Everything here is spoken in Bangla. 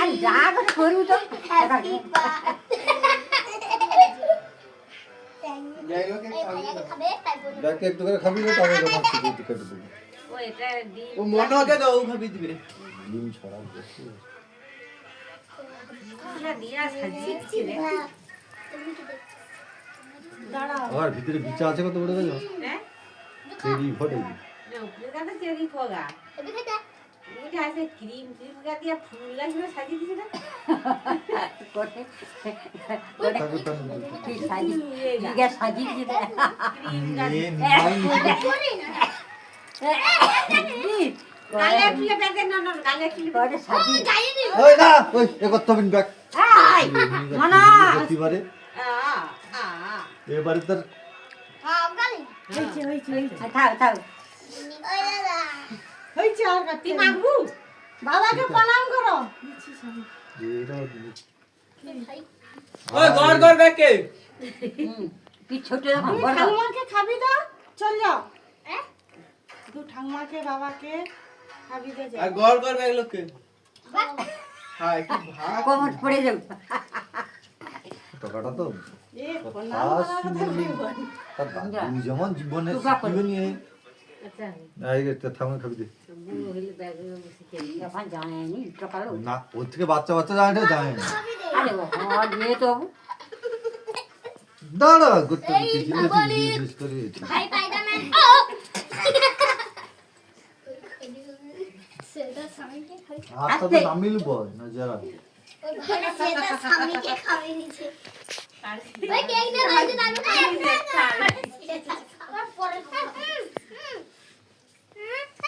আর যা করে করবি তো একটু করে খাবি না তবে কেটে দেবো। ও মনে হতে দাও খাবি দিবি ডিম ছড়া বেশি আর ভিতরে বিচা আছে কত বড় গেল চেরি ফটে ওই না ওই একত বিন ব্যাক প্রতিবারে এবারে তার বাবাকে প্রণাম করো ওই গড় গড় ব্যাকে কি ছোট ঠাকুমাকে খাবি তো চল যাও তুই ঠাকুমাকে বাবাকে খাবি তো আর গড় গড় ব্যাক লোকে হাই কি ভাগ কোমর পড়ে যাবে টাকাটা তো এ প্রণাম করার কথা তার যেমন জীবনে জীবনী এই থামে খাবি দে এখন জানেনি সকালে না ওর থেকে বাচ্চা বাচ্চা জানে জানে না আরে ও দিয়ে তো দাঁড়া করতে জিজ্ঞেস করে ভাই স্পাইডারম্যান সেটা সামনে খাই হাতটা তো নামিল বল না যারা ওই ভাই সেটা সামনে খাবে নিচে ওই কেক না ভাই দাদু